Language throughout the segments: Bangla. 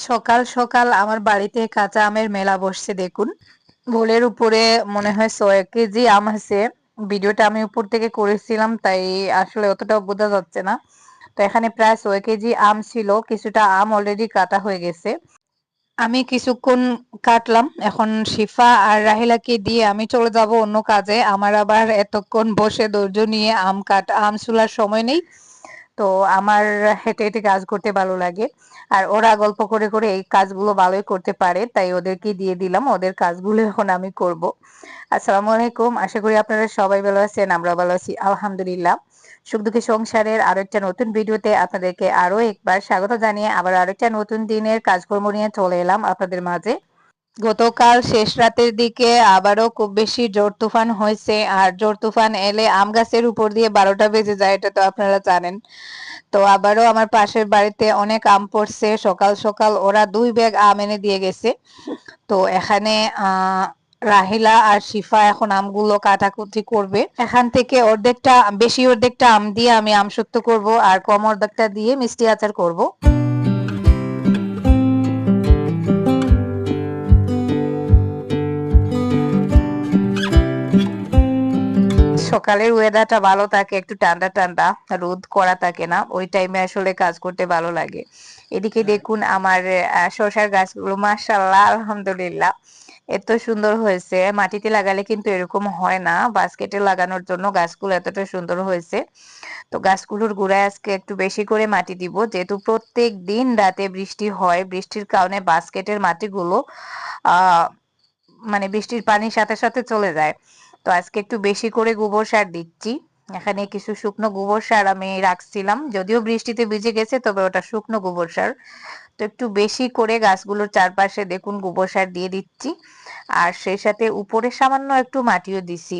সকাল সকাল আমার বাড়িতে কাঁচা আমের মেলা বসছে দেখুন। বোলের উপরে মনে হয় 6 কেজি আম আছে। ভিডিওটা আমি উপর থেকে করেছিলাম তাই আসলে অতটাও বোঝা যাচ্ছে না। তো এখানে প্রায় 6 কেজি আম ছিল, কিছুটা আম অলরেডি কাটা হয়ে গেছে। আমি কিছুক্ষণ কাটলাম, এখন শিফা আর রাহিলাকে দিয়ে আমি চলে যাব অন্য কাজে। আমার আবার এতক্ষণ বসে ধৈর্য নিয়ে আম ছুলার সময় নেই। তো আমার হেঁটে হেঁটে কাজ করতে ভালো লাগে, আর ওরা গল্প করে করে এই কাজগুলো ভালোই করতে পারে, তাই ওদেরকে দিয়ে দিলাম। ওদের কাজগুলো এখন আমি করব। আসসালামু আলাইকুম, আশা করি আপনারা সবাই ভালো আছেন, আমরা ভালো আছি আলহামদুলিল্লাহ। সুখ দুঃখী সংসারের আরো একটা নতুন ভিডিওতে আপনাদেরকে আরো একবার স্বাগত জানিয়ে আবার আরেকটা নতুন দিনের কাজকর্ম নিয়ে চলে এলাম আপনাদের মাঝে। গতকাল শেষ রাতের দিকে আবারও খুব বেশি জোর তুফান হয়েছে, আর জোর তুফান এলে আম গাছের উপর দিয়ে 12টা বেজে যায়, এটা তো আপনারা জানেন। তো আবারও আমার পাশের বাড়িতে অনেক আম পড়ছে, সকাল সকাল ওরা 2 ব্যাগ আম এনে দিয়ে গেছে। তো এখানে রাহিলা আর শিফা এখন আমগুলো কাটাকুটি করবে। এখান থেকে অর্ধেকটা আম দিয়ে আমি আমসত্ব করব, আর কম অর্ধেকটা দিয়ে মিষ্টি আচার করব। সকালের ওয়েদারটা ভালো থাকে, একটু ঠান্ডা ঠান্ডা, রোদ করা থাকে না, ওই টাইমে আসলে কাজ করতে ভালো লাগে। এদিকে দেখুন আমার শসার গাছগুলো, মাশাআল্লাহ আলহামদুলিল্লাহ এত সুন্দর হয়েছে। মাটিতে লাগালে কিন্তু এরকম হয় না, বাস্কেটে লাগানোর জন্য গাছগুলো এতটা সুন্দর হয়েছে। তো গাছগুলোর গোড়ায় আজকে একটু বেশি করে মাটি দিব, যেহেতু প্রত্যেক দিন রাতে বৃষ্টি হয়, বৃষ্টির কারণে বাস্কেটের মাটিগুলো আহ মানে বৃষ্টির পানির সাথে সাথে চলে যায়। তো আজকে একটু বেশি করে গোবর সার দিচ্ছি। এখানে কিছু শুকনো গোবর সার আমি রাখছিলাম, যদিও বৃষ্টিতে ভিজে গেছে, তবে ওটা শুকনো গোবর সার। তো একটু বেশি করে গাছগুলোর চারপাশে দেখুন গোবর সার দিয়ে দিচ্ছি, আর সেই সাথে উপরে সামান্য একটু মাটিও দিছি।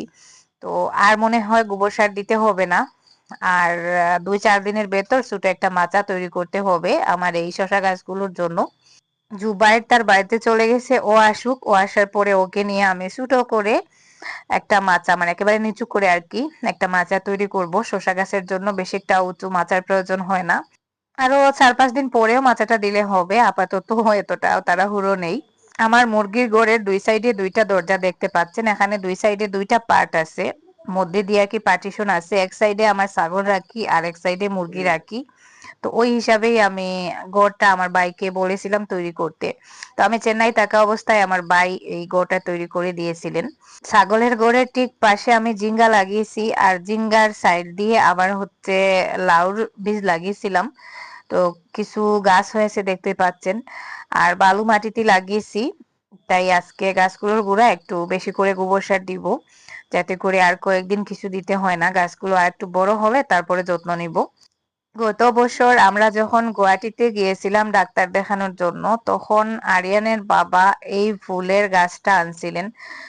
তো আর মনে হয় গোবর সার দিতে হবে না। আর 2-4 দিনের ভেতর ছোট একটা মাচা তৈরি করতে হবে আমার এই শসা গাছগুলোর জন্য। জুবাইর তার বাড়িতে চলে গেছে, ও আসুক, ও আসার পরে ওকে নিয়ে আমি ছোট করে একটা মাচা, মানে একেবারে নিচু করে আর কি, একটা মাচা তৈরি করব। শসা গাছের জন্য বেশি একটা উঁচু মাচার প্রয়োজন হয় না, আরো 4-5 দিন পরেও মাচাটা দিলে হবে, আপাতত এতটা তাড়াহুড়ো নেই। আমার মুরগির ঘরের 2 সাইডে 2টা দরজা দেখতে পাচ্ছেন, এখানে 2 সাইডে 2টা পার্ট আছে, মধ্যে দিয়ে কি পার্টিশন আছে। এক সাইডে আমার ছাগল রাখি আর এক সাইডে মুরগি রাখি। তো ওই হিসাবেই আমি ঘরটা আমার ভাইকে বলেছিলাম তৈরি করতে। তো আমি চেন্নাই থাকা অবস্থায় আমার ভাই এই ঘরটা তৈরি করে দিয়েছিলেন। ছাগলের ঘরের ঠিক পাশে আমি জিঙ্গা লাগিয়েছি, আর জিঙ্গার সাইড দিয়ে আবার হচ্ছে লাউর বীজ লাগিয়েছিলাম। তো কিছু গাছ হয়েছে দেখতে পাচ্ছেন, আর বালু মাটিতে লাগিয়েছি। তাই আজকে গাছগুলোর গোড়ায় একটু বেশি করে গোবর সার দিব, যাতে করে আর কয়েকদিন কিছু দিতে হয় না, গাছগুলো আর একটু বড় হলে তারপরে যত্ন নিব। গত বছর আমরা যখন গুয়াহাটিতে গিয়েছিলাম ডাক্তার দেখানোর জন্য, তখন আরিয়ানের বাবা এই ফুলের গাছটা আনছিলেন।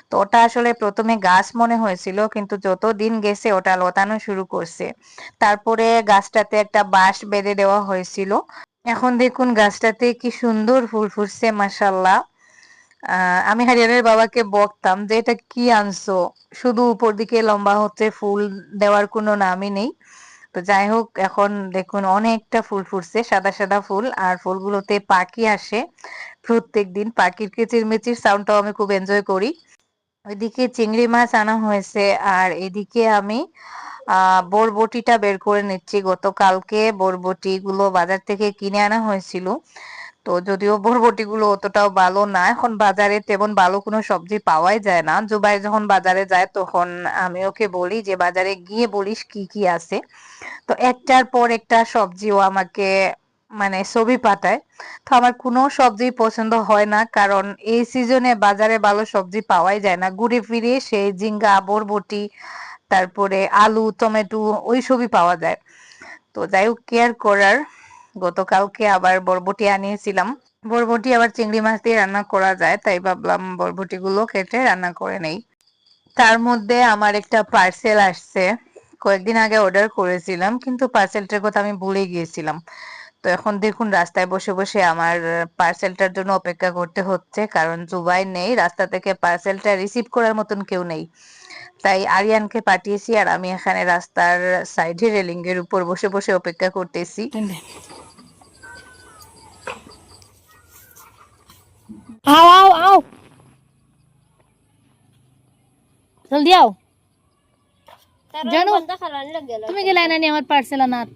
তো ওটা আসলে প্রথমে গাছ মনে হয়েছিল, কিন্তু যত দিন গেছে ওটা লতানো শুরু করছে। তারপরে গাছটাতে একটা বাঁশ বেঁধে দেওয়া হয়েছিল। এখন দেখুন গাছটাতে কি সুন্দর ফুল ফুটছে, মাশাআল্লাহ। আমি হারিয়ানের বাবাকে বকতাম যে এটা কি আনছো, শুধু উপর দিকে লম্বা হচ্ছে, ফুল দেওয়ার কোনো নামই নেই। তো যাই হোক, এখন দেখুন অনেকটা ফুল ফুটছে, সাদা সাদা ফুল, আর ফুলগুলোতে পাখি আসে প্রত্যেক দিন। পাখির কিচিরমিচির সাউন্ডটাও আমি খুব এনজয় করি। ওইদিকে চিংড়ি মাছ আনা হয়েছে, আর এদিকে আমি বরবটিটা বের করে নিচ্ছি। গতকালকে বরবটি গুলো বাজার থেকে কিনে আনা হয়েছিল। তো যদিও বরবটি গুলো অতটাও ভালো না, এখন বাজারে তেমন ভালো কোনো সবজি পাওয়াই যায় না। জুবাই যখন বাজারে যায় তখন আমি ওকে বলি যে বাজারে গিয়ে বলিস কি কি আছে। তো একটার পর একটা সবজিও আমাকে মানে ছবি পাঠায়। তো আমার কোনো সবজি পছন্দ হয় না, কারণ এই সিজনে বাজারে ভালো সবজি পাওয়াই যায় না। ঘুরে ফিরে সেই ঝিঙ্গা, বরবটি, তারপরে আলু, টমেটো ওই সবই পাওয়া যায়। তো যাই হোক, কেয়ার করার, গতকালকে আবার বরবটি আনিয়েছিলাম। বরবটি আবার চিংড়ি মাছ দিয়ে রান্না করা যায়, তাই ভাবলাম বরবটি গুলো কেটে রান্না করে নেই। তার মধ্যে আমার একটা পার্সেল আসছে, কয়েকদিন আগে অর্ডার করেছিলাম, কিন্তু পার্সেলটার কথা আমি ভুলে গিয়েছিলাম। তো এখন দেখুন রাস্তায় বসে বসে আমার পার্সেলটার জন্য অপেক্ষা করতে হচ্ছে, কারণ জুবাই নেই, রাস্তা থেকে পার্সেলটা রিসিভ করার মতন কেউ নেই। তাই আরিয়ানকে পাঠিয়েছি, আর আমি এখানে রাস্তার সাইডে রেলিং এর উপর বসে বসে অপেক্ষা করতেছি। आओ आओ आओ जल्दी आओ জানো তুমি গেলে না নি আমার পার্সেল আনাত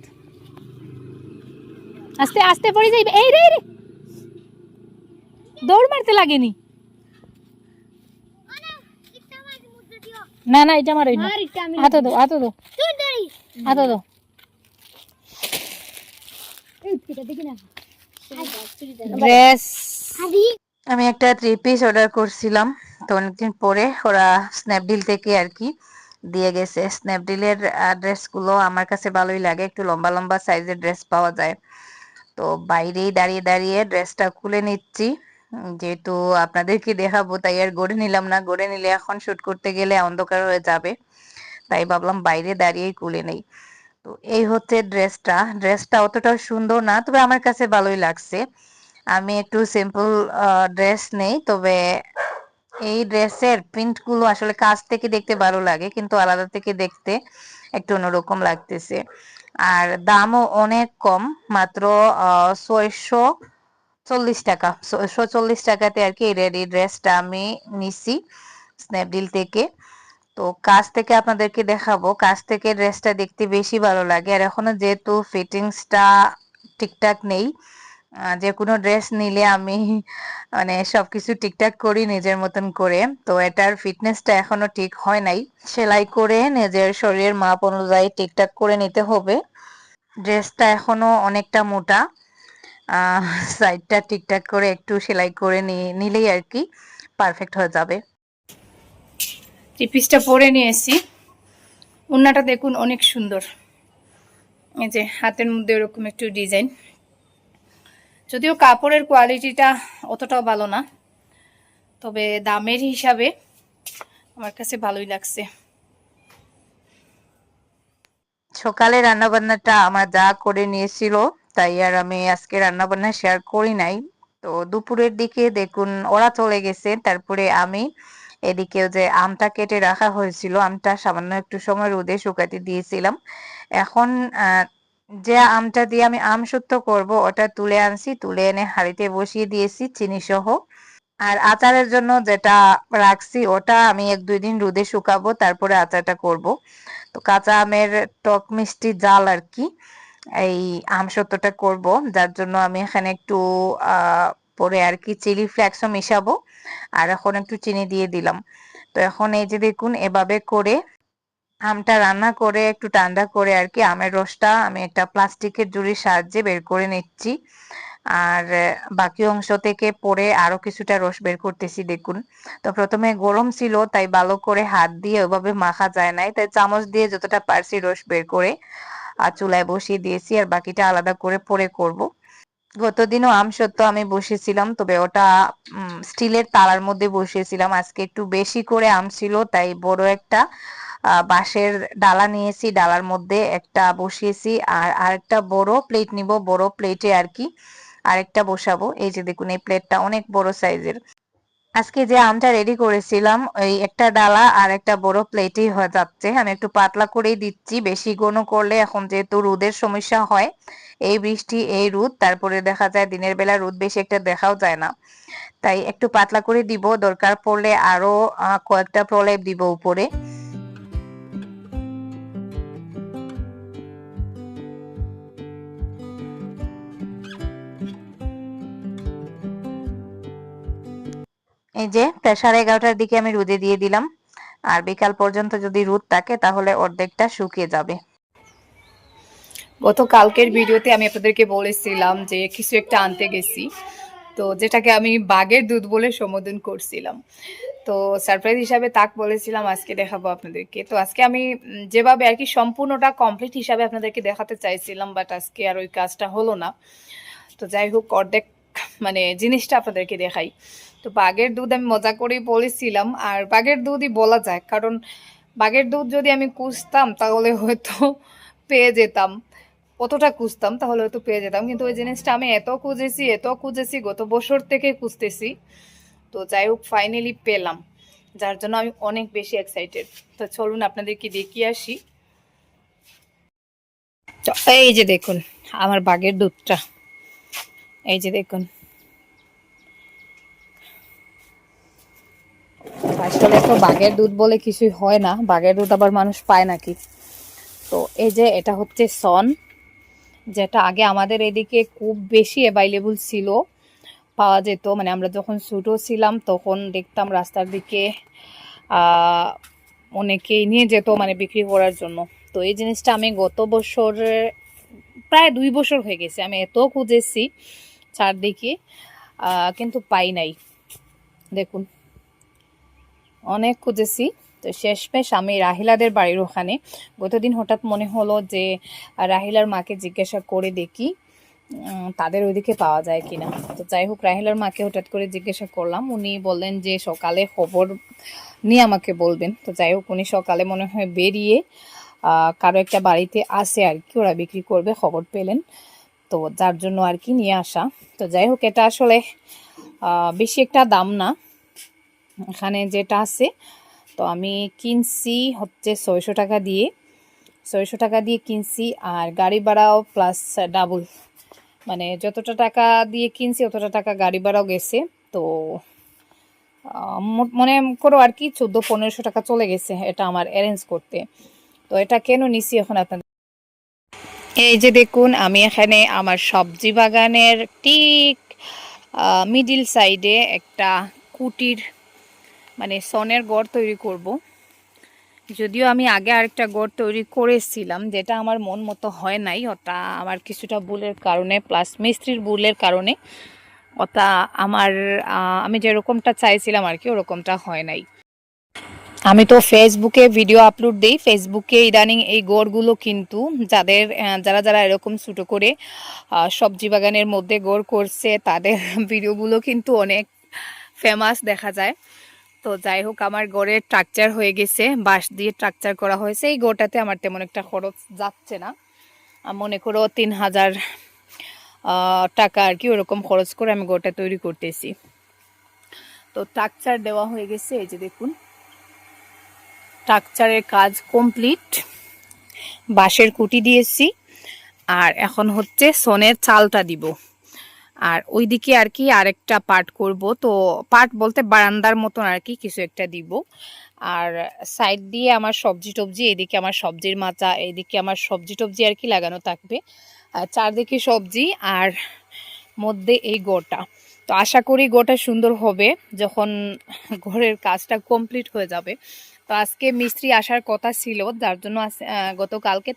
আস্তে আস্তে পড়ে যাইবে এই রে রে দৌড় মারতে লাগেনি না না এটা মারই না হাতে দাও হাতে দাও হাতে দাও ড্রেস আমি একটা 3 পিস অর্ডার করছিলাম, তো অনেকদিন পরে ওরা স্ন্যাপডিল থেকে আর কি দিয়ে গেছে। স্ন্যাপডিলের ড্রেসগুলো আমার কাছে ভালোই লাগে, একটু লম্বা লম্বা সাইজের ড্রেস পাওয়া যায়। তো বাইরেই দাঁড়িয়ে দাঁড়িয়ে ড্রেসটা খুলে নিচ্ছি, যেহেতু আপনাদেরকে দেখাবো তাই আর গড়ে নিলাম না, গড়ে নিলে এখন শুট করতে গেলে অন্ধকার হয়ে যাবে, তাই ভাবলাম বাইরে দাঁড়িয়েই খুলে নেই। তো এই হচ্ছে ড্রেসটা, ড্রেসটা অতটাও সুন্দর না, তবে আমার কাছে ভালোই লাগছে। আমি একটু সিম্পল ড্রেস নেই, তবে এই ড্রেসের প্রিন্ট গুলো আসলে কাছ থেকে দেখতে ভালো লাগে, কিন্তু আলাদা থেকে দেখতে একটু অন্যরকম লাগতেছে। আর দামও অনেক কম, মাত্র 640 টাকা। 640 টাকাতে আর কি রেডি ড্রেসটা আমি নিছি স্ন্যাপডিল থেকে। তো কাছ থেকে আপনাদেরকে দেখাবো, কাছ থেকে ড্রেসটা দেখতে বেশি ভালো লাগে। আর এখনো যেহেতু ফিটিংসটা ঠিকঠাক নেই, যে কোনো ড্রেস নিলে আমি মানে সবকিছু ঠিকঠাক করি নিজের মতন করে, তো এটার ফিটনেসটা এখনো ঠিক হয় নাই। সেলাই করে নিজের শরীরের মাপ অনুযায়ী ঠিকঠাক করে নিতে হবে। ড্রেসটা এখনো অনেকটা মোটা, সাইডটা ঠিকঠাক করে একটু সেলাই করে নিলেই আর কি পারফেক্ট হয়ে যাবে। থ্রি পিসটা পরে নিয়ে এসেছি। ওড়নাটা দেখুন অনেক সুন্দর, এই যে হাতের মধ্যে এরকম একটু ডিজাইন, যদিও কাপড়ের কোয়ালিটিটা অতটাও ভালো না, তবে দামের হিসাবে আমার কাছে ভালোই লাগছে। সকালে রান্নাবান্নাটা আমার যা করে নিয়েছিল, তাই আর আমি আজকে রান্নাবান্না শেয়ার করি নাই। তো দুপুরের দিকে দেখুন ওরা চলে গেছে, তারপরে আমি এদিকে যে আমটা কেটে রাখা হয়েছিল, আমটা সামান্য একটু সময় রোদে শুকাতে দিয়েছিলাম। এখন যে আমটা দিয়ে আমি আমসত্ব করব ওটা তুলে আনছি, তুলে এনে হাঁড়িতে বসিয়ে দিয়েছি চিনি সহ। আর আচারের জন্য যেটা রাখছি ওটা আমি 1-2 দিন রোদে শুকাবো, তারপরে আচারটা করব। তো কাঁচা আমের টক মিষ্টি জাল আর কি এই আমসত্ত্বটা করব, যার জন্য আমি এখানে একটু পরে আর কি চিলি ফ্লেক্সও মিশাবো, আর এখন একটু চিনি দিয়ে দিলাম। তো এখন এই যে দেখুন এভাবে করে আমটা রান্না করে একটু ঠান্ডা করে আর কি আমের রসটা আমি একটা প্লাস্টিকের ঝুড়ির সাহায্যে বের করে নিচ্ছি। আর বাকি অংশ থেকে পরে আরো কিছুটা রস বের করতেছি দেখুন। তো প্রথমে গরম ছিল তাই ভালো করে হাত দিয়ে ওভাবে মাখা যায় নাই, তাই চামচ দিয়ে যতটা পারছি রস বের করে চুলায় বসিয়ে দিয়েছি, আর বাকিটা আলাদা করে পরে করব। গতদিনও আমসত্ত্ব আমি বসিয়েছিলাম, তবে ওটা স্টিলের তালার মধ্যে বসিয়েছিলাম। আজকে একটু বেশি করে আম ছিল, তাই বড় একটা বাঁশের ডালা নিয়েছি, ডালার মধ্যে একটা বসিয়েছি, আর আরেকটা বড় প্লেট নিব, বড় প্লেটে আর কি আরেকটা বসাবো। এই যে দেখুন এই প্লেটটা অনেক বড় সাইজের। আজকে যে আমটা রেডি করেছিলাম ওই একটা ডালা আর একটা বড় প্লেটেই হয়ে যাচ্ছে। আমি একটু পাতলা করেই দিচ্ছি, বেশি ঘন করলে এখন যেহেতু রোদের সমস্যা হয়, এই বৃষ্টি এই রোদ, তারপরে দেখা যায় দিনের বেলা রোদ বেশি একটা দেখাও যায় না, তাই একটু পাতলা করে দিব, দরকার পড়লে আরো কয়েকটা প্রলেপ দিব উপরে। এই যে প্রায় 11:30টার দিকে আমি রোদে দিয়ে দিলাম, আর বিকাল পর্যন্ত যদি রোদ থাকে তাহলে অর্ধেকটা শুকিয়ে যাবে। গতকালকের ভিডিওতে আমি আপনাদেরকে বলেছিলাম যে কিছু একটা আনতে গেছি, তো যেটাকে আমি বাঘের দুধ বলে সম্বোধন করছিলাম। তো সারপ্রাইজ হিসাবে তাক বলেছিলাম আজকে দেখাবো আপনাদেরকে। তো আজকে আমি যেভাবে আর কি সম্পূর্ণটা কমপ্লিট হিসাবে আপনাদেরকে দেখাতে চাইছিলাম, বাট আজকে আর ওই কাজটা হলো না। তো যাই হোক অর্ধেক মানে জিনিসটা আপনাদেরকে দেখাই। তো বাঘের দুধ আমি মজা করেই বলেছিলাম, আর বাঘের দুধই বলা যায়, কারণ বাঘের দুধ যদি আমি খুঁজতাম তাহলে হয়তো পেয়ে যেতাম, কতটা খুঁজতাম তাহলে হয়তো পেয়ে যেতাম, কিন্তু ওই জিনিসটা আমি এত খুঁজেছি গত বছর থেকে খুঁজতেছি। তো যাই হোক ফাইনালি পেলাম, যার জন্য আমি অনেক বেশি এক্সাইটেড। তো চলুন আপনাদেরকে দেখিয়ে আসি। এই যে দেখুন আমার বাঘের দুধটা, এই যে দেখুন আসলে তো বাঘের দুধ বলে কিছুই হয় না, বাঘের দুধ আবার মানুষ পায় নাকি। তো এই যে এটা হচ্ছে সন, যেটা আগে আমাদের এদিকে খুব বেশি অ্যাভেলেবল ছিল, পাওয়া যেত। মানে আমরা যখন ছোট ছিলাম তখন দেখতাম রাস্তার দিকে আহ, অনেকেই নিয়ে যেত মানে বিক্রি করার জন্য। তো এই জিনিসটা আমি গত বছর, প্রায় 2 বছর হয়ে গেছে, আমি এত খুঁজেছি চারদিকে কিন্তু পাই নাই। দেখুন, অনেক খুঁজেছি। তো শেষমেশ আমি রাহিলাদের বাড়ির ওখানে গতদিন হঠাৎ মনে হলো যে রাহিলার মাকে জিজ্ঞাসা করে দেখি তাদের ওইদিকে পাওয়া যায় কিনা। তো যাই হোক, রাহিলার মাকে হঠাৎ করে জিজ্ঞাসা করলাম, উনি বললেন যে সকালে খবর নিয়ে আমাকে বলবেন। তো যাই হোক, উনি সকালে মনে হয় বেরিয়ে কারো একটা বাড়িতে আসে আর কি, ওরা বিক্রি করবে খবর পেলেন, তো যার জন্য আর কি নিয়ে আসা। তো যাই হোক, এটা আসলে বেশি একটা দাম না এখানে যেটা আছে। তো আমি কিনছি হচ্ছে 600 টাকা দিয়ে, 600 টাকা দিয়ে কিনছি। আর গাড়ি ভাড়াও প্লাস ডাবল, মানে যতটা টাকা দিয়ে কিনছি অতটা টাকা গাড়ি ভাড়াও গেছে। তো মনে করো আর কি 1400-1500 টাকা চলে গেছে এটা আমার অ্যারেঞ্জ করতে। তো এটা কেন নিছি এখন আপনাদের, এই যে দেখুন, আমি এখানে আমার সবজি বাগানের ঠিক মিডিল সাইডে একটা কুটির মানে সনের ঘর তৈরি করব। যদিও আমি আগে আরেকটা ঘর তৈরি করেছিলাম, যেটা আমার মন মতো হয় নাই, ওটা আমার কিছুটা ভুলের কারণে প্লাস মিস্ত্রির ভুলের কারণে ওটা আমার আমি যেরকমটা চাইছিলাম আর কি ওরকমটা হয় নাই। আমি তো ফেসবুকে ভিডিও আপলোড দিই, ফেসবুকে ইদানিং এই গড়গুলো কিন্তু যাদের যারা যারা এরকম ছোটো করে সবজি বাগানের মধ্যে গড় করছে তাদের ভিডিওগুলো কিন্তু অনেক ফেমাস দেখা যায়। তো যাই হোক, আমার গড়ের স্ট্রাকচার হয়ে গেছে, বাঁশ দিয়ে স্ট্রাকচার করা হয়েছে। এই গড়টাতে আমার তেমন একটা খরচ যাচ্ছে না, মনে করো 3000 টাকা আর কি ওরকম খরচ করে আমি গড়টা তৈরি করতেছি। তো স্ট্রাকচার দেওয়া হয়ে গেছে, এই যে দেখুন স্ট্রাকচারের কাজ কমপ্লিট, বাঁশের কুটি দিয়েছি। আর এখন হচ্ছে সনের চালটা দিব। আর ওইদিকে আর কি আরেকটা পার্ট করব, তো পার্ট বলতে বারান্দার মতন আর কি কিছু একটা দিব। আর সাইড দিয়ে আমার সবজি টবজি, এদিকে আমার সবজির মাচা, এইদিকে আমার সবজি টবজি আর কি লাগানো থাকবে, আর চারদিকে সবজি আর মধ্যে এই গোটা। তো আশা করি গোটা সুন্দর হবে যখন ঘরের কাজটা কমপ্লিট হয়ে যাবে। তো আজকে মিস্ত্রি আসার কথা ছিল, যার জন্য গতকালকে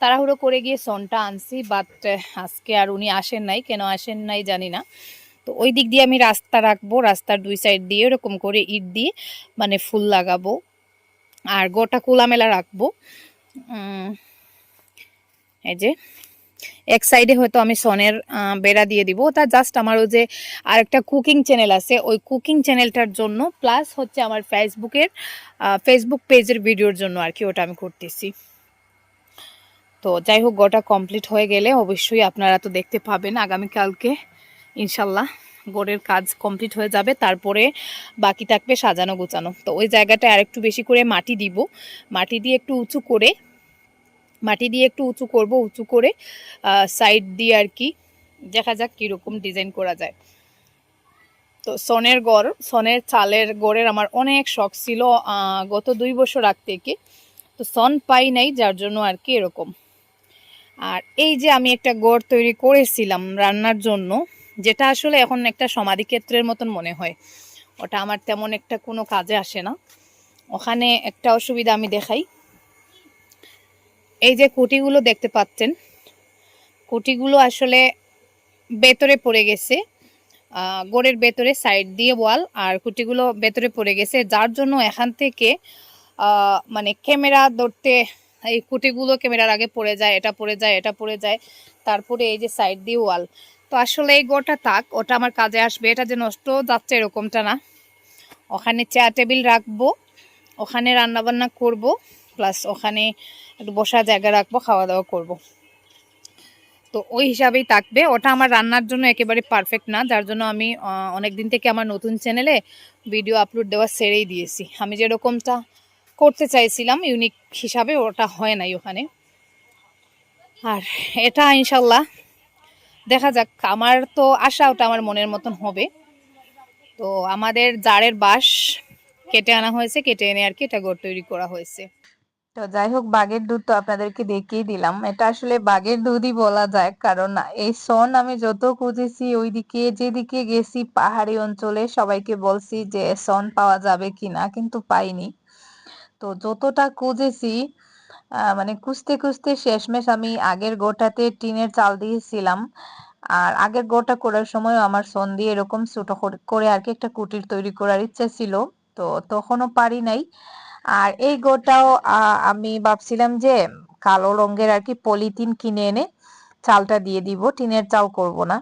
তাড়াহুড়ো করে গিয়ে সনটা আনছি, বাট আজকে আর উনি আসেন নাই, কেন আসেন নাই জানি না। তো ওই দিক দিয়ে আমি রাস্তা রাখবো, রাস্তার দুই সাইড দিয়ে এরকম করে ইট দিয়ে মানে ফুল লাগাবো আর গোটা খোলামেলা রাখবো। এই যে এক সাইডে হয়তো আমি সনের বেড়া দিয়ে দিব, ওটা জাস্ট আমার ওই যে আরেকটা কুকিং চ্যানেল আছে ওই কুকিং চ্যানেলটার জন্য, প্লাস হচ্ছে আমার ফেসবুক পেজের ভিডিওর জন্য আর কি ওটা আমি করতেছি। তো যাই হোক, গোটা কমপ্লিট হয়ে গেলে অবশ্যই আপনারা তো দেখতে পাবেন আগামীকালকে ইনশাল্লাহ। গোড়ের কাজ কমপ্লিট হয়ে যাবে, তারপরে বাকি থাকবে সাজানো গোছানো। তো ওই জায়গাটায় আরেকটু বেশি করে মাটি দিব, মাটি দিয়ে একটু উঁচু করে, উঁচু করে সাইড দিয়ে আর কি দেখা যাক কীরকম ডিজাইন করা যায়। তো সনের চালের গড়ের আমার অনেক শখ ছিল গত 2 বছর আগ থেকে। তো সন পাই নাই, যার জন্য আর কি এরকম। আর এই যে আমি একটা গড় তৈরি করেছিলাম রান্নার জন্য, যেটা আসলে এখন একটা সমাধিক্ষেত্রের মতন মনে হয়, ওটা আমার তেমন একটা কোনো কাজে আসে না। ওখানে একটা অসুবিধা আমি দেখাই, এই যে কুটিগুলো দেখতে পাচ্ছেন, কুটিগুলো আসলে ভেতরে পড়ে গেছে, গোড়ের ভেতরে সাইড দিয়ে ওয়াল, আর কুটিগুলো ভেতরে পড়ে গেছে, যার জন্য এখান থেকে মানে ক্যামেরা ধরতে এই কুটিগুলো ক্যামেরার আগে পড়ে যায়, এটা পড়ে যায়, এটা পড়ে যায়, তারপরে এই যে সাইড দিয়ে ওয়াল। তো আসলে এই গোটা থাক, ওটা আমার কাজে আসবে, এটা যে নষ্ট যাচ্ছে এরকমটা না। ওখানে চেয়ার টেবিল রাখবো, ওখানে রান্নাবান্না করব, প্লাস ওখানে একটু বসার জায়গা রাখবো, খাওয়া দাওয়া করব। তো ওই হিসাবেই থাকবে, ওটা আমার রান্নার জন্য একেবারে পারফেক্ট না, যার জন্য আমি অনেক দিন থেকে আমার নতুন চ্যানেলে ভিডিও আপলোড দেওয়া ছেড়েই দিয়েছি। আমি যেরকমটা করতে চাইছিলাম ইউনিক হিসাবে ওটা হয় নাই ওখানে। আর এটা ইনশাল্লাহ দেখা যাক, আমার তো আশা ওটা আমার মনের মতন হবে। তো তো আমাদের জারের বাঁশ কেটে আনা হয়েছে, কেটে এনে আর কি এটা গোড় তৈরি করা হয়েছে। তো যাই হোক, বাঘের দুধ তো আপনাদেরকে দেখিয়ে দিলাম, এটা আসলে বাঘের দুধই বলা যায়, কারণ এই সন আমি যত খুঁজেছি ওইদিকে যেদিকে গেছি পাহাড়ি অঞ্চলে সবাইকে বলছি যে সন পাওয়া যাবে কিনা, কিন্তু পাইনি। তো যতটা খুঁজেছি মানে খুঁজতে খুঁজতে শেষমেশ আমি আগের গোটাতে টিনের চাল দিয়েছিলাম, আর আগের গোটা করার সময় আমার সন দিয়ে এরকম ছোট করে আর কি একটা কুটির তৈরি করার ইচ্ছা ছিল, তো তখনও পারি নাই। আর এই গোটাও আমি ভাবছিলাম যে কালো রঙের আর কি পলিথিন কিনে এনে চালটা দিয়ে দিব, টিনের চাল করব না।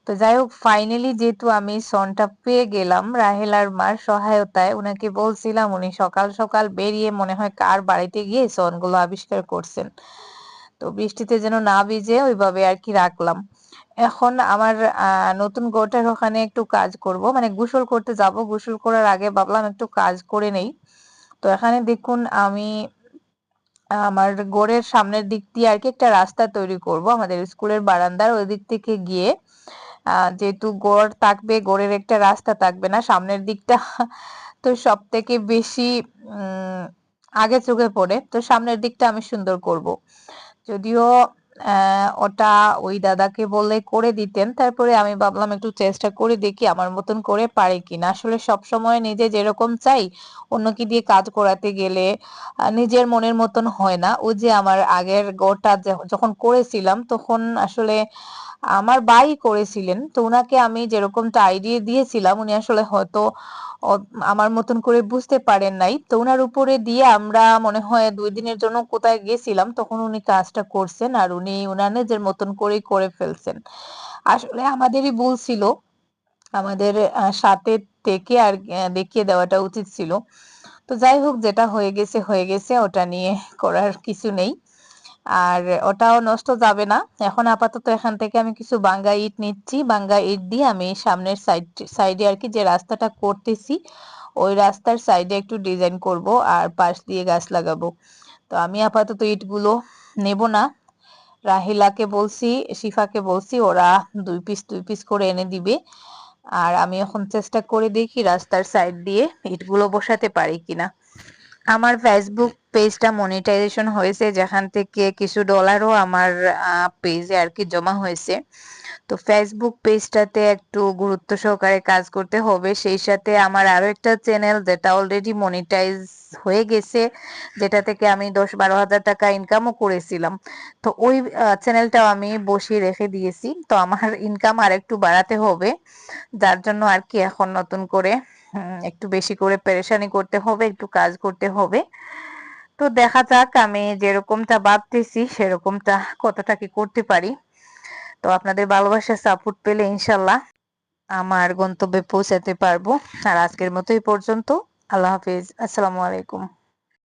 তো যাই হোক, ফাইনালি যেহেতু আমি সনটা পেয়ে গেলাম রাহেলার মার সহায়তায়, উনাকে বলছিলাম, উনি সকাল সকাল বেরিয়ে মনে হয় কার বাড়িতে গিয়ে সনগুলো আবিষ্কার করছেন। তো বৃষ্টিতে যেন না ভিজে ওইভাবে আর কি রাখলাম। এখন আমার নতুন গোটার ওখানে একটু কাজ করব, মানে গোসল করতে যাব, গোসল করার আগে ভাবলাম একটু কাজ করে নেই। তো এখানে দেখুন আমি আমার গোড়ের সামনের দিক দিয়ে আর কি একটা রাস্তা তৈরি করব আমাদের স্কুলের বারান্দার ওই দিক থেকে গিয়ে, যেহেতু গোড় থাকবে, গোড়ের একটা রাস্তা থাকবে না সামনের দিকটা, তো সব থেকে বেশি আগে চোখে পড়ে, তো সামনের দিকটা আমি সুন্দর করব। যদিও ওটা ওই দাদাকে বললে করে দিতেন, তারপরে আমি ভাবলাম একটু চেষ্টা করে দেখি আমার মতন করে পারি কিনা। আসলে সব সময় নিজে যেরকম চাই অন্যকে দিয়ে কাজ করাতে গেলে নিজের মনের মতন হয় না। ওই যে আমার আগের ঘরটা যখন করেছিলাম তখন আসলে আমার ভাই করেছিলেন, তো উনাকে আমি যেরকমটা আইডিয়া দিয়েছিলাম উনি আসলে হয়তো আমার মতন করে বুঝতে পারেন নাই, তো উনার উপরে দিয়ে আমরা মনে হয় 2 দিনের জন্য কোথায় গেছিলাম, তখন উনি কাজটা করছেন আর উনি উনার নিজের মতন করেই করে ফেলছেন। আসলে আমাদেরই ভুল ছিল, আমাদের সাথে থেকে আর দেখিয়ে দেওয়াটা উচিত ছিল। তো যাই হোক, যেটা হয়ে গেছে হয়ে গেছে, ওটা নিয়ে করার কিছু নেই। আর ওটাও নষ্ট যাবে না। এখন আপাতত এখান থেকে আমি কিছু ভাঙ্গা ইট নিচ্ছি, ভাঙ্গা ইট দিয়ে আমি সামনের সাইডে আর কি যে রাস্তাটা করতেছি ওই রাস্তার সাইডে একটু ডিজাইন করব আর পাশ দিয়ে গাছ লাগাবো। তো আমি আপাতত ইটগুলো নেব না, রাহিলাকে বলছি, শিফাকে বলছি, ওরা 2 পিস করে এনে দিবে। আর আমি এখন চেষ্টা করে দেখি রাস্তার সাইড দিয়ে ইটগুলো বসাতে পারি কিনা। আমার ফেসবুক পেজটা মনিটাইজেশন হয়েছে, যেখান থেকে কিছু ডলারও আমার পেজে আর কি জমা হয়েছে। তো ফেসবুক পেজটাতে একটু গুরুত্ব সহকারে কাজ করতে হবে, সেই সাথে আমার আরো একটা চ্যানেল যেটা অলরেডি মনিটাইজ হয়ে গেছে, যেটা থেকে আমি 10-12 হাজার টাকা ইনকামও করেছিলাম। তো ওই চ্যানেলটাও আমি বসিয়ে রেখে দিয়েছি, তো আমার ইনকাম আর একটু বাড়াতে হবে, যার জন্য আর কি এখন নতুন করে একটু বেশি করে পেরেশানি করতে হবে, একটু কাজ করতে হবে। তো দেখা যাক আমি যেরকমটা ভাবতেছি সেরকমটা কতটা কি করতে পারি। তো আপনাদের ভালোবাসার সাপোর্ট পেলে ইনশাল্লাহ আমার গন্তব্যে পৌঁছাতে পারবো। আর আজকের মতো এই পর্যন্ত। আল্লাহ হাফিজ, আসসালামু আলাইকুম।